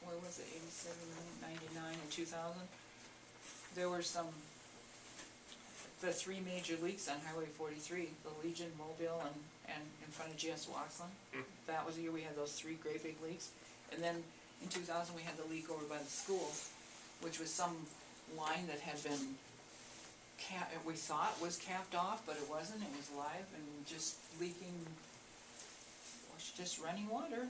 what was it, 87, 99, and 2000, there were the three major leaks on Highway 43, the Legion, Mobile, and in front of GS Waxland. That was the year we had those three great big leaks. And then in 2000 we had the leak over by the school, which was some line that had been we thought was capped off, but it wasn't. It was live and just leaking, just running water.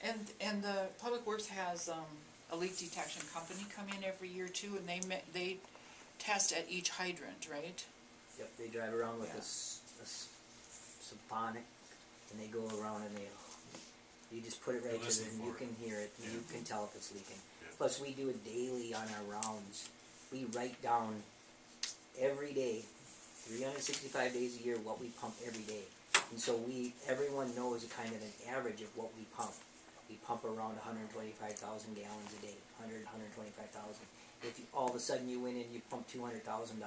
Yeah. And the Public Works has a leak detection company come in every year too, and they test at each hydrant, right? Yep, they drive around with a symphonic, and they go around and you just put it right to them, and you can hear it, and you can tell if it's leaking. Plus, we do it daily on our rounds. We write down every day, 365 days a year, what we pump every day. And so everyone knows kind of an average of what we pump. We pump around 125,000 gallons a day, 125,000. If all of a sudden you went in and you pumped 200,000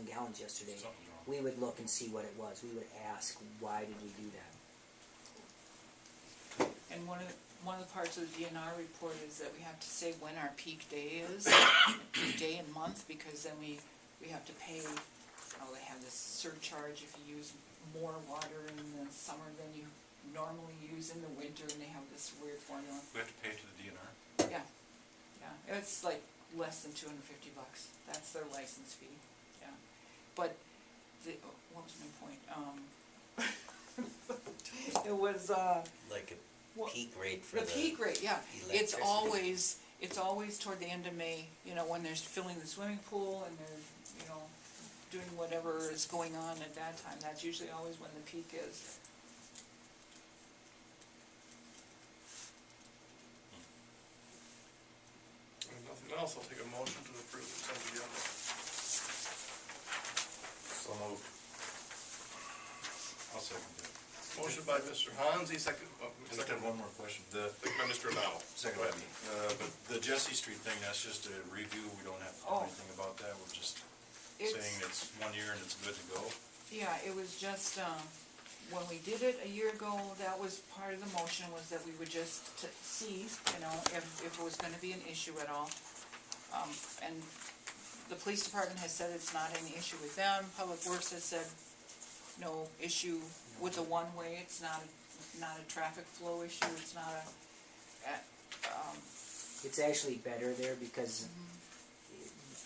gallons yesterday, we would look and see what it was. We would ask, why did we do that? And one of the parts of the DNR report is that we have to say when our peak day is, peak day and month, because then we have to pay. They have this surcharge if you use more water in the summer than you normally use in the winter, and they have this weird formula. We have to pay to the DNR? Yeah, it's like less than $250. That's their license fee. Yeah, but what was my point? It was like a peak rate for the peak rate. Yeah, it's electricity. always toward the end of May. When they're filling the swimming pool and they're doing whatever is going on at that time. That's usually always when the peak is. Nothing else, I'll take a motion to approve the consent agenda. So moved. I'll second that. Motion by Mr. Hansi, second I just have one more question. second by Mr. O'Donnell. Second by me. But the Jesse Street thing, that's just a review. We don't have to do anything about that. We're just saying it's 1 year and it's good to go. Yeah, it was just, when we did it a year ago, that was part of the motion, was that we would just see, if it was gonna be an issue at all. And the police department has said it's not any issue with them. Public Works has said no issue with the one-way. It's not a traffic flow issue. It's not It's actually better there because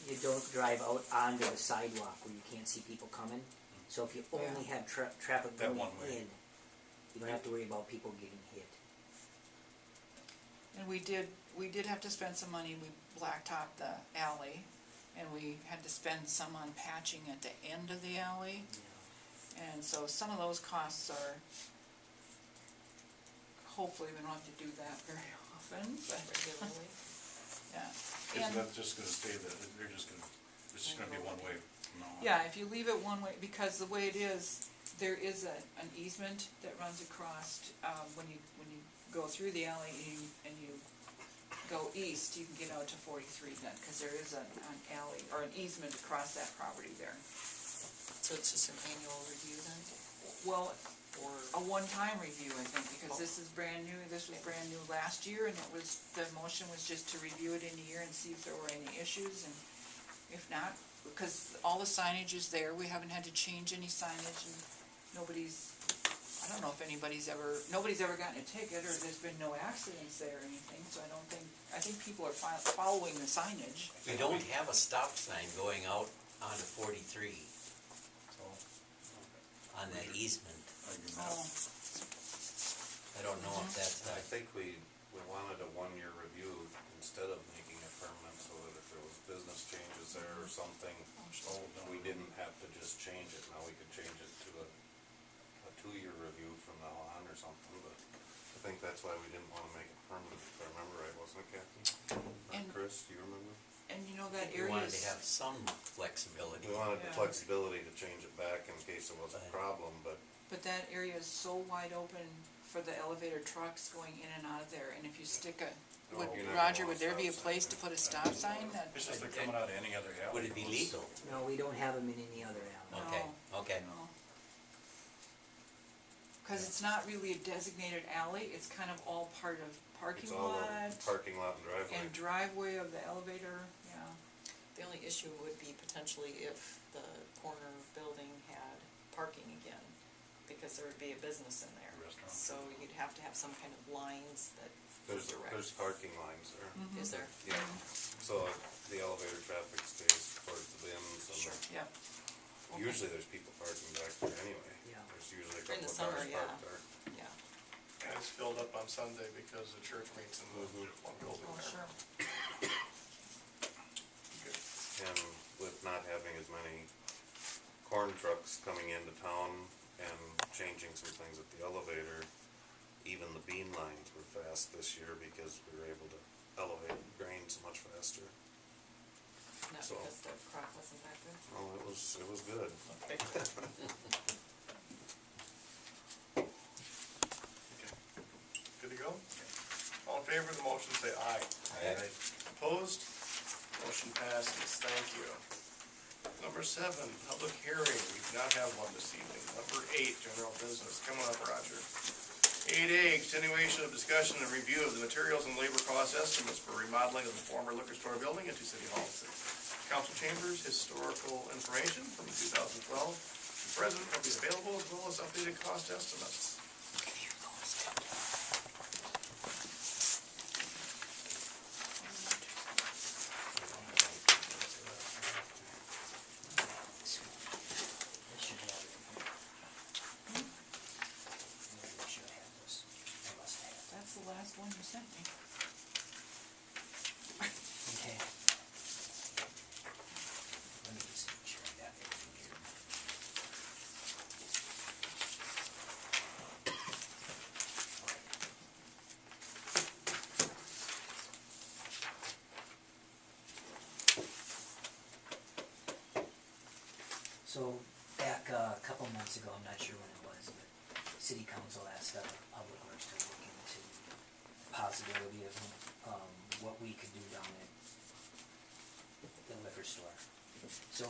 you don't drive out onto the sidewalk where you can't see people coming. So if you only have traffic going in, you don't have to worry about people getting hit. And we did have to spend some money. We blacktopped the alley, and we had to spend some on patching at the end of the alley. Yeah. And so some of those costs are, hopefully we don't have to do that very often, but regularly. Yeah. Is that just going to stay that it's just going to be one way from now on? Yeah, if you leave it one way, because the way it is, there is an easement that runs across when you go through the alley and you go east, you can get out to 43 then, because there is an alley or an easement across that property there. So it's just an annual review then? Well, or a one-time review, I think, because this is brand new. This was brand new last year, and the motion was just to review it in a year and see if there were any issues, and if not, because all the signage is there, we haven't had to change any signage, and I don't know if nobody's ever gotten a ticket, or there's been no accidents there or anything, so I think people are following the signage. We don't have a stop sign going out onto 43 on that easement. I don't know if that's. I think we wanted a 1-year review instead of making it permanent, so that if there was business changes there or something, we didn't have to just change it. Now we could change it to a 2-year review from now on or something, but I think that's why we didn't want to make it permanent, if I remember right, wasn't it, Kathy? And Chris, do you remember? And that area. We wanted to have some flexibility. We wanted the flexibility to change it back in case there was a problem, but that area is so wide open for the elevator trucks going in and out of there, and if you stick Roger, would there be a place to put a stop sign? It's just they're coming out of any other alley. Would it be legal? No, we don't have them in any other alley. Okay. No. Cause it's not really a designated alley, it's kind of all part of parking It's all lot a parking lot and driveway. and driveway of the elevator, yeah. The only issue would be potentially if the corner building had parking again, because there would be a business in there. Restaurant. So you'd have to have some kind of lines that There's direct. parking lines there. Is there? Yeah, so the elevator traffic stays towards the bins and Sure. Yep. Okay. usually there's people parking back there anyway. Yeah. There's usually a In couple the of summer, cars yeah. parked there. Yeah. And it's filled up on Sunday because the church meets in the one building Oh, there. sure. Good. And with not having as many corn trucks coming into town and changing some things at the elevator, even the bean lines were fast this year because we were able to elevate grains much faster. Not So- because the crop wasn't that good. Oh, it was good. Okay. Good to go? All in favor of the motion, say aye. Aye. Opposed? Motion passes, thank you. Number 7, public hearing, we do not have one this evening. Number 8, general business, come on up, Roger. 8A, continuation of discussion and review of the materials and labor cost estimates for remodeling of the former liquor store building into City Hall. Council chambers, historical information from 2012. The president will be available as well as updated cost estimates. I should have it. Maybe we should have this. I must have. That's the last one you sent me. Okay. Let me just make sure I got everything here. So, back a couple months ago, I'm not sure when it was, but city council asked Public Works to look into the possibility of, what we could do down at the liquor store. So,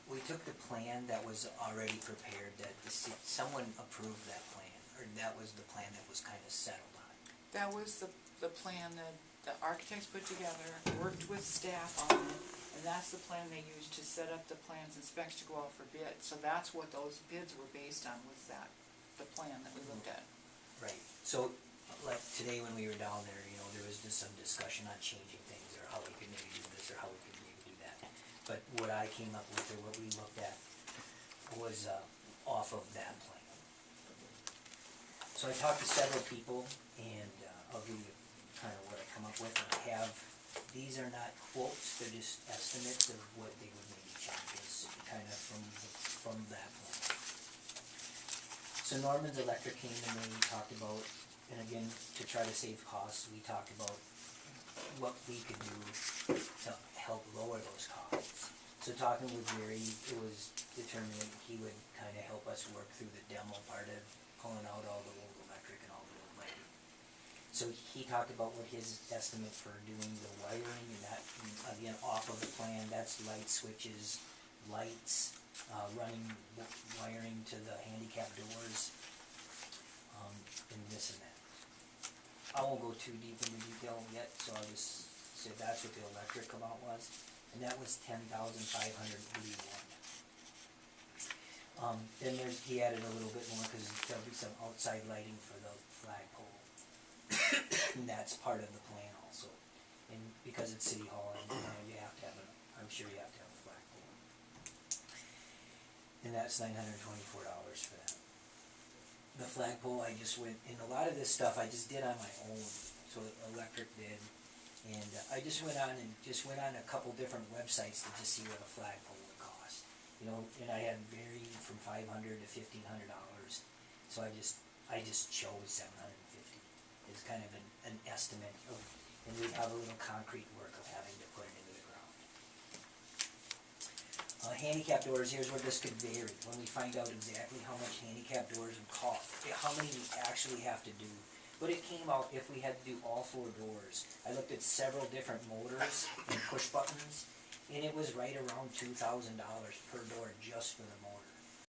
we took the plan that was already prepared, that someone approved that plan, or that was the plan that was kinda settled on. That was the plan that the architects put together, worked with staff on, and that's the plan they used to set up the plans and specs to go out for bid. So that's what those bids were based on, was that, the plan that we looked at. Right, so, like, today when we were down there, you know, there was just some discussion on changing things, or how we could maybe do this, or how we could maybe do that. But what I came up with, or what we looked at, was, off of that plan. So I talked to several people, and, I'll give you kind of what I come up with, and I have, these are not quotes, they're just estimates of what they would maybe charge us, kind of from that plan. So Norman's Electric came and they talked about, and again, to try to save costs, we talked about what we could do to help lower those costs. So talking with Jerry, it was determined that he would kinda help us work through the demo part of pulling out all the old electric and all the old lighting. So he talked about what his estimate for doing the wiring, and that, again, off of the plan, that's light switches, lights, running the wiring to the handicap doors, and this and that. I won't go too deep into detail yet, so I'll just say that's what the electric amount was, and that was $10,581. Then he added a little bit more, cause there'll be some outside lighting for the flagpole. And that's part of the plan also, and because it's City Hall, and, you have to have I'm sure you have to have a flagpole. And that's $924 for that. The flagpole, I just went, and a lot of this stuff I just did on my own, so electric did. And I just went on a couple different websites to just see what a flagpole would cost. You know, and I had varied from $500 to $1,500, so I just chose 750. It's kind of an estimate of, and we'd have a little concrete work of having to put it into the ground. Handicap doors, here's where this could vary, when we find out exactly how much handicap doors would cost, how many we actually have to do. But it came out, if we had to do all 4 doors, I looked at several different motors and push buttons, and it was right around $2,000 per door just for the motor.